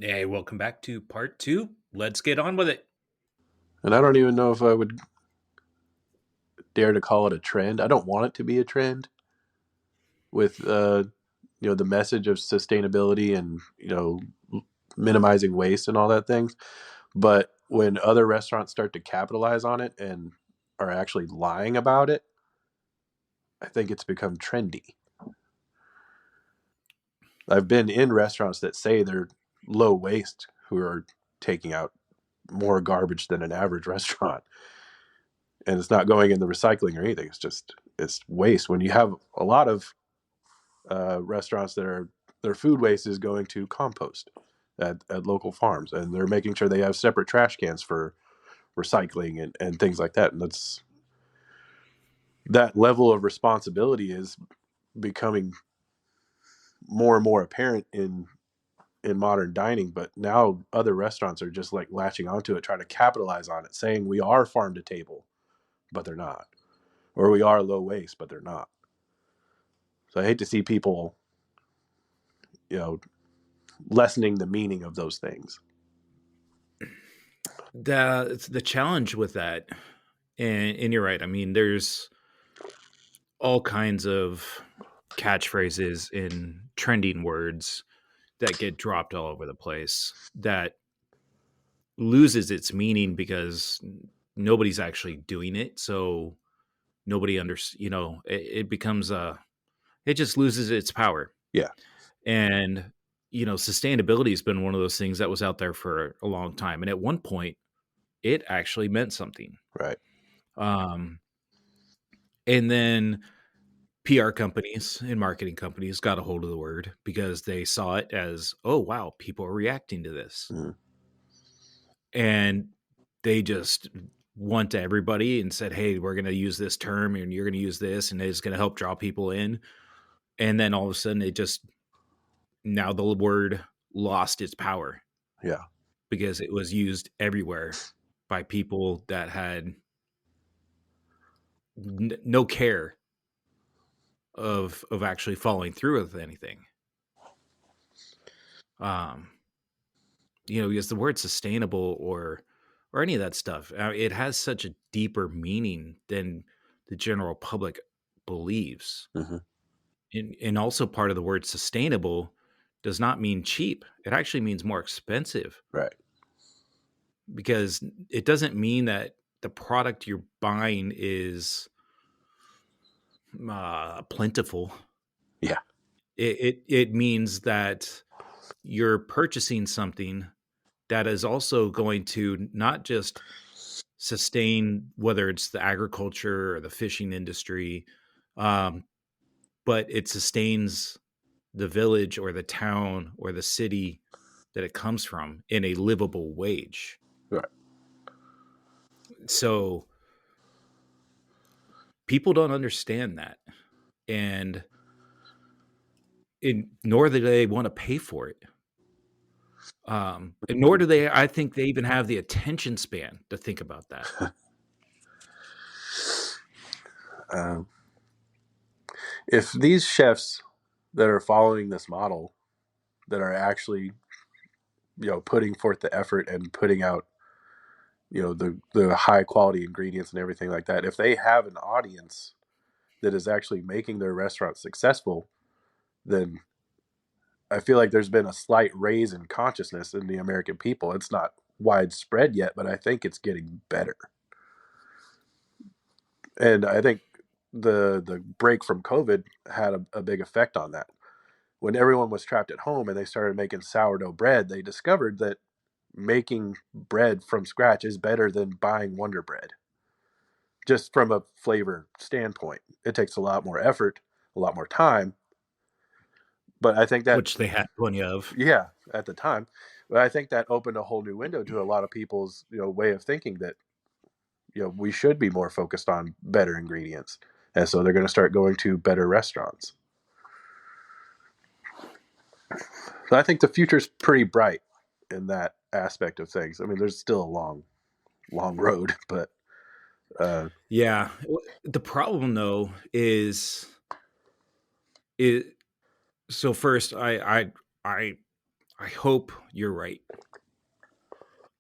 Hey, welcome back to part two. Let's get on with it. And I don't even know if I would dare to call it a trend. I don't want it to be a trend with the message of sustainability and minimizing waste and all that things. But when other restaurants start to capitalize on it and are actually lying about it, I think it's become trendy. I've been in restaurants that say they're low waste who are taking out more garbage than an average restaurant, and it's not going in the recycling or anything. It's waste. When you have a lot of restaurants that are their food waste is going to compost at local farms, and they're making sure they have separate trash cans for recycling and things like that. And that level of responsibility is becoming more and more apparent in modern dining. But now other restaurants are just like latching onto it, trying to capitalize on it, saying we are farm to table, but they're not, or we are low waste, but they're not. So I hate to see people, you know, lessening the meaning of those things. The challenge with that, and you're right. I mean, there's all kinds of catchphrases and trending words that get dropped all over the place that loses its meaning because nobody's actually doing it. So nobody it becomes it just loses its power. Yeah, And sustainability has been one of those things that was out there for a long time, and at one point it actually meant something. right. Um, and then PR companies and marketing companies got a hold of the word because they saw it as, oh, wow, people are reacting to this. Mhm. And they just went to everybody and said, hey, we're going to use this term and you're going to use this and it's going to help draw people in. And then all of a sudden, now the word lost its power Yeah. because it was used everywhere by people that had no care of actually following through with anything. Um, because the word sustainable or any of that stuff, it has such a deeper meaning than the general public believes. Hmm. And also part of the word sustainable does not mean cheap. It actually means more expensive Right. because it doesn't mean that the product you're buying is plentiful. Yeah. It means that you're purchasing something that is also going to not just sustain whether it's the agriculture or the fishing industry, um, but it sustains the village or the town or the city that it comes from in a livable wage. Right. So people don't understand that, and nor do they want to pay for it. And nor do they. I think they even have the attention span to think about that. Um, if these chefs that are following this model, that are actually, putting forth the effort and putting out, the high quality ingredients and everything like that, if they have an audience that is actually making their restaurant successful, then I feel like there's been a slight raise in consciousness in the American people. It's not widespread yet, but I think it's getting better. And I think the break from COVID had a big effect on that. When everyone was trapped at home and they started making sourdough bread, they discovered that making bread from scratch is better than buying Wonder Bread. Just from a flavor standpoint, it takes a lot more effort, a lot more time. But I think that, Which they had plenty of. yeah, at the time, but I think that opened a whole new window to a lot of people's, way of thinking that, we should be more focused on better ingredients. And so they're going to start going to better restaurants. So I think the future's pretty bright in that aspect of things. I mean, there's still a long road, but uh, Yeah. The problem though is it so first I I hope you're right.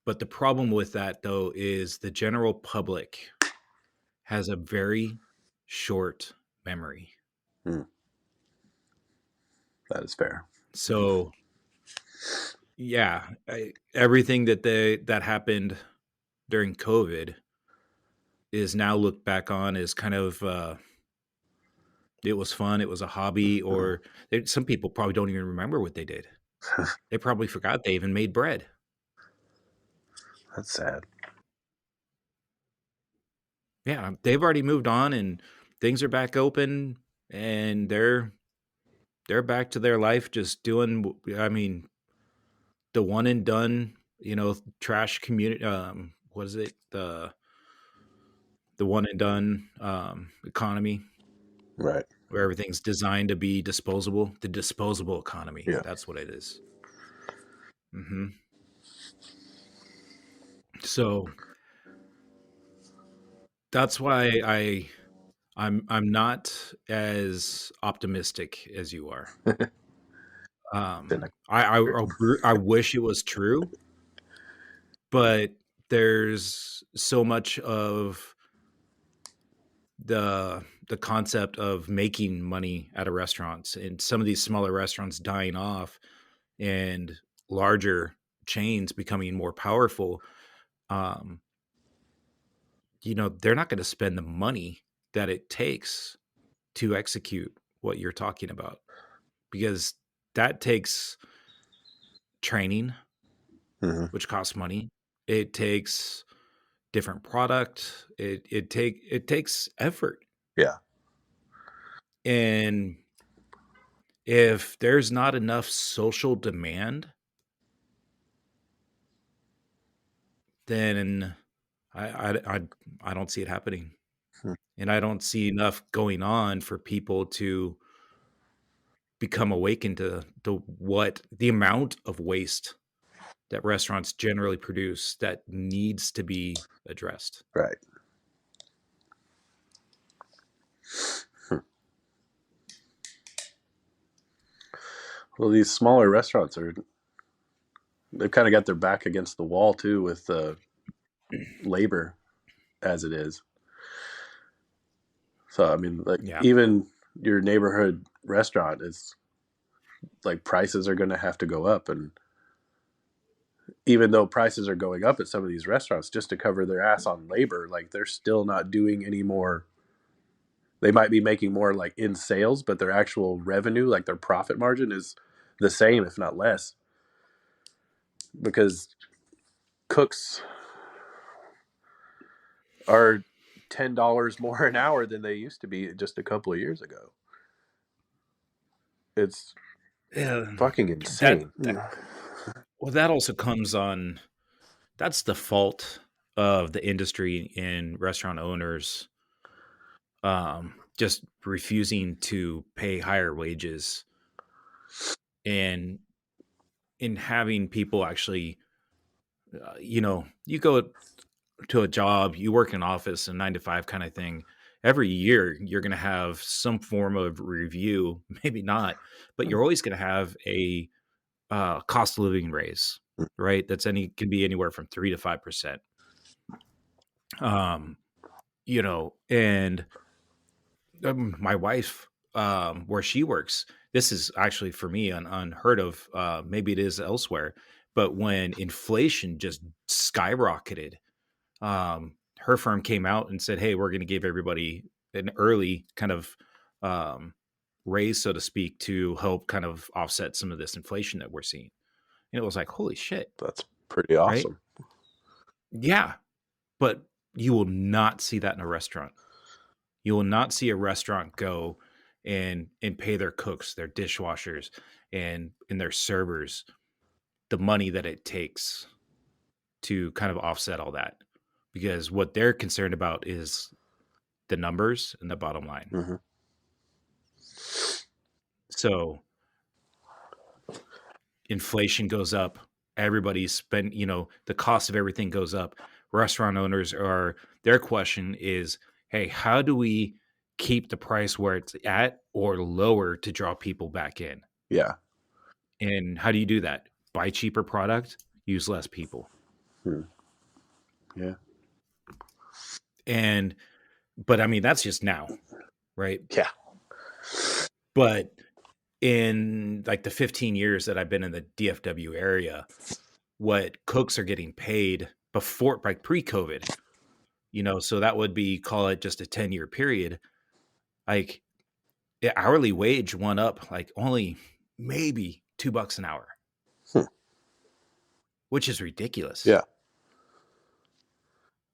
But the problem with that, though, is the general public has a very short memory. Mm, that is fair. So, yeah, everything that happened during COVID is now looked back on as kind of it was fun, it was a hobby, Mm, or some people probably don't even remember what they did. They probably forgot they even made bread. that's sad. Yeah, they've already moved on and things are back open and they're back to their life just doing I mean, the one and done, trash community what is it? The one and done economy Right. where everything's designed to be disposable, the disposable economy. Yeah. That's what it is. Mhm. So, that's why I'm not as optimistic as you are. Cynic. I wish it was true, but there's so much of the concept of making money at a restaurants and some of these smaller restaurants dying off and larger chains becoming more powerful. Um, they're not going to spend the money that it takes to execute what you're talking about because that takes training, Hmm. which costs money. It takes different product. It takes effort. Yeah. And if there's not enough social demand, then I don't see it happening. Hmm. And I don't see enough going on for people to become awakened to what the amount of waste that restaurants generally produce that needs to be addressed. Right. Hmm. Well, these smaller restaurants they've kind of got their back against the wall too with labor as it is. So I mean, like Yeah. even your neighborhood restaurant is like prices are going to have to go up, and even though prices are going up at some of these restaurants just to cover their ass on labor, like they're still not doing any more. They might be making more like in sales, but their actual revenue, like their profit margin, is the same, if not less, because cooks are $10 more an hour than they used to be just a couple of years ago. It's Yeah. fucking That insane. that well, that also comes on that's the fault of the industry and restaurant owners just refusing to pay higher wages and in having people actually you go to a job, you work in an office, a 9 to 5 kind of thing. Every year, you're going to have some form of review, maybe not, but you're always going to have a cost of living raise, right? That's any can be anywhere from 3 to 5%. Um, and my wife, where she works, this is actually for me unheard of. Maybe it is elsewhere, but when inflation just skyrocketed, her firm came out and said, "Hey, we're going to give everybody an early kind of um, raise, so to speak, to help kind of offset some of this inflation that we're seeing." And it was like, "Holy shit!" That's pretty Right? awesome. Yeah, but you will not see that in a restaurant. You will not see a restaurant go and pay their cooks, their dishwashers, and their servers the money that it takes to kind of offset all that, because what they're concerned about is the numbers and the bottom line. Hmm. So inflation goes up, everybody's spend, the cost of everything goes up. Restaurant owners are their question is, hey, how do we keep the price where it's at or lower to draw people back in? Yeah. And how do you do that? buy cheaper product, use less people. Hmm. Yeah. And but I mean that's just now, right? Yeah. But in like the 15 years that I've been in the DFW area, what cooks are getting paid before, like pre-COVID, so that would be, call it just a 10-year period. Like hourly wage went up like only maybe $2 an hour, Hmm. which is ridiculous. Yeah.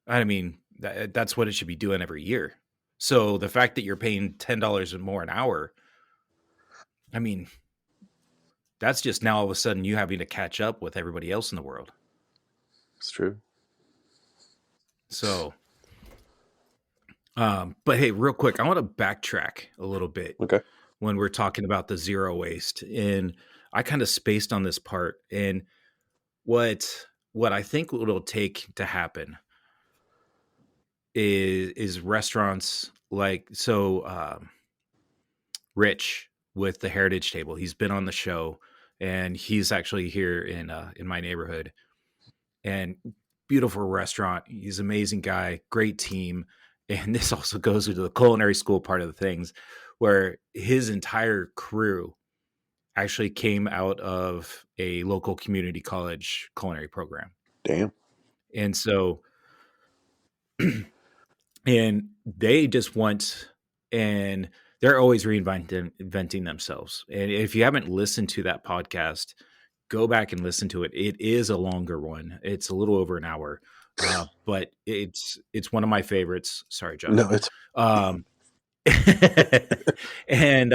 I mean, that's what it should be doing every year. So the fact that you're paying $10 and more an hour, I mean, that's just now all of a sudden you having to catch up with everybody else in the world. It's true. So, but hey, real quick, I want to backtrack a little bit Okay. when we're talking about the zero waste. And I kind of spaced on this part. And what I think it'll take to happen is restaurants like Rich with the Heritage Table. He's been on the show, and he's actually here in my neighborhood. And beautiful restaurant. He's an amazing guy, great team. And this also goes into the culinary school part of the things, where his entire crew actually came out of a local community college culinary program. Damn. And so and they just want, and they're always reinventing themselves. And if you haven't listened to that podcast, go back and listen to it. It is a longer one. It's a little over an hour, but it's one of my favorites. Sorry, John. No, it's Um, and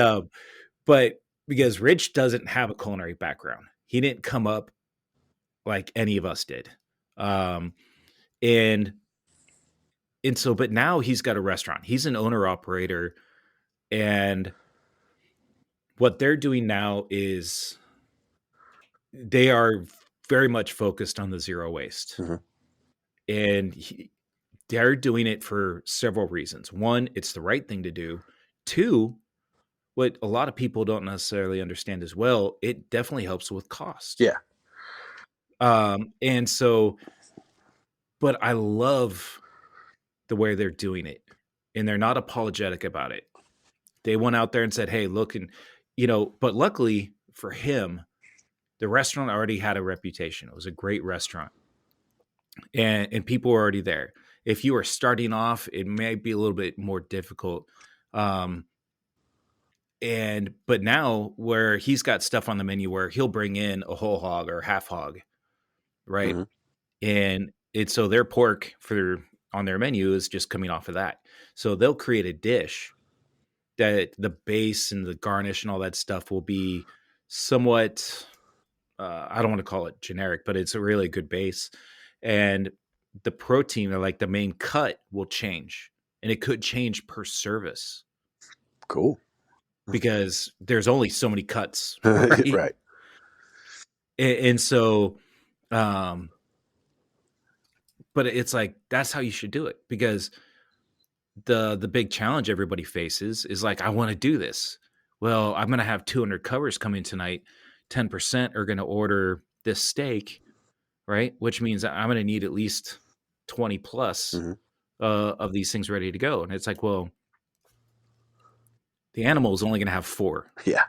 but because Rich doesn't have a culinary background, he didn't come up like any of us did. Um, and so, but now he's got a restaurant. He's an owner operator, and what they're doing now is they are very much focused on the zero waste, Mhm. and they're doing it for several reasons. One, it's the right thing to do. Two, what a lot of people don't necessarily understand as well, it definitely helps with cost. Yeah. And so, but I love the way they're doing it, and they're not apologetic about it. They went out there and said, "Hey, look," and but luckily for him, the restaurant already had a reputation. It was a great restaurant, and people were already there. If you are starting off, it may be a little bit more difficult. Um, but now where he's got stuff on the menu where he'll bring in a whole hog or half hog, right? Mhm. And it's so their pork for on their menu is just coming off of that. So they'll create a dish that the base and the garnish and all that stuff will be somewhat I don't want to call it generic, but it's a really good base. And the protein or like the main cut will change. And it could change per service Cool. because there's only so many cuts, right? Right. And so um but it's like that's how you should do it, because the big challenge everybody faces is like, I want to do this. Well, I'm going to have 200 covers coming tonight. 10% are going to order this steak, right? Which means I'm going to need at least 20 plus Mhm. of these things ready to go. And it's like, well, the animal is only going to have 4. Yeah.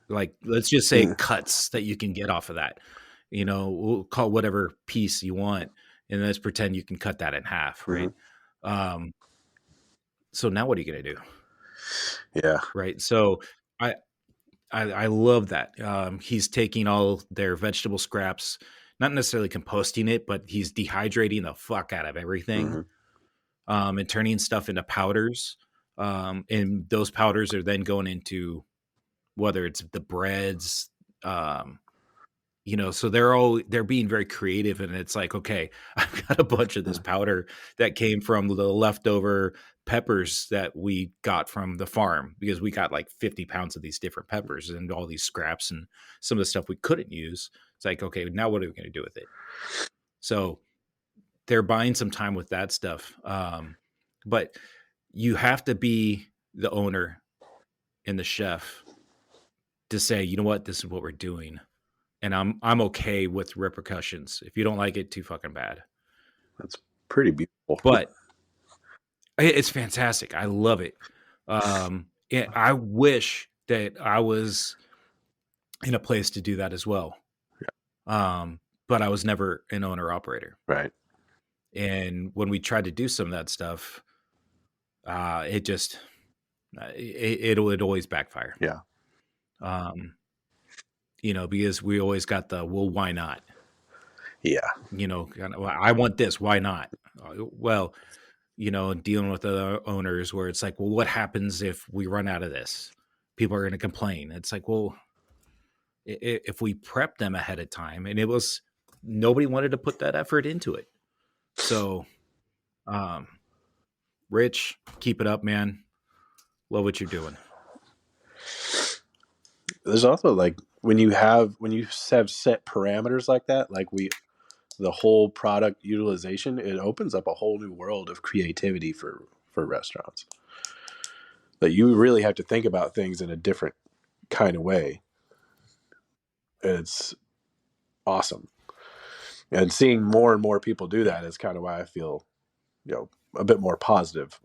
Like, let's just say Mhm. cuts that you can get off of that. We'll call whatever piece you want, and let's pretend you can cut that in half, right? Mhm. Um, so now what are you going to do, Yeah. right? So I I love that. He's taking all their vegetable scraps, not necessarily composting it, but he's dehydrating the fuck out of everything, Mhm. and turning stuff into powders. And those powders are then going into whether it's the breads, um, so they're being very creative, and it's like, okay, I've got a bunch of this Mhm. powder that came from the leftover peppers that we got from the farm, because we got like 50 pounds of these different peppers and all these scraps and some of the stuff we couldn't use. It's like, okay, now what are we going to do with it? So they're buying some time with that stuff. But you have to be the owner and the chef to say, you know what, this is what we're doing. and I'm okay with repercussions. If you don't like it, too fucking bad. That's pretty beautiful. But it's fantastic. I love it. I wish that I was in a place to do that as well. But I was never an owner operator. Right. And when we tried to do some of that stuff, it just it would always backfire. Yeah. Um, because we always got the well, why not? Yeah. Kind of, well, I want this, why not? Well, dealing with the owners where it's like, well, what happens if we run out of this? People are going to complain. It's like, well, if we prep them ahead of time, and it was nobody wanted to put that effort into it. So, um, Rich, keep it up, man. Love what you're doing. There's also like when you have set parameters like that, like the whole product utilization, it opens up a whole new world of creativity for restaurants. That you really have to think about things in a different kind of way. It's awesome. And seeing more and more people do that is kind of why I feel, a bit more positive.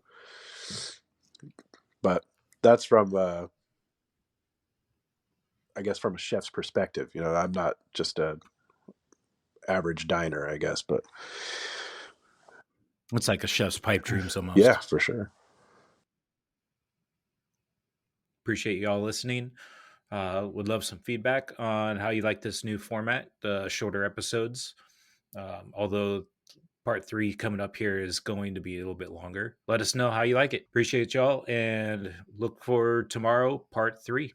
But that's from I guess from a chef's perspective. I'm not just a average diner, I guess, but It's like a chef's pipe dreams yeah, almost. for sure. Appreciate y'all listening. Would love some feedback on how you like this new format, the shorter episodes. Although part 3 coming up here is going to be a little bit longer. Let us know how you like it. Appreciate y'all and look for tomorrow, part 3.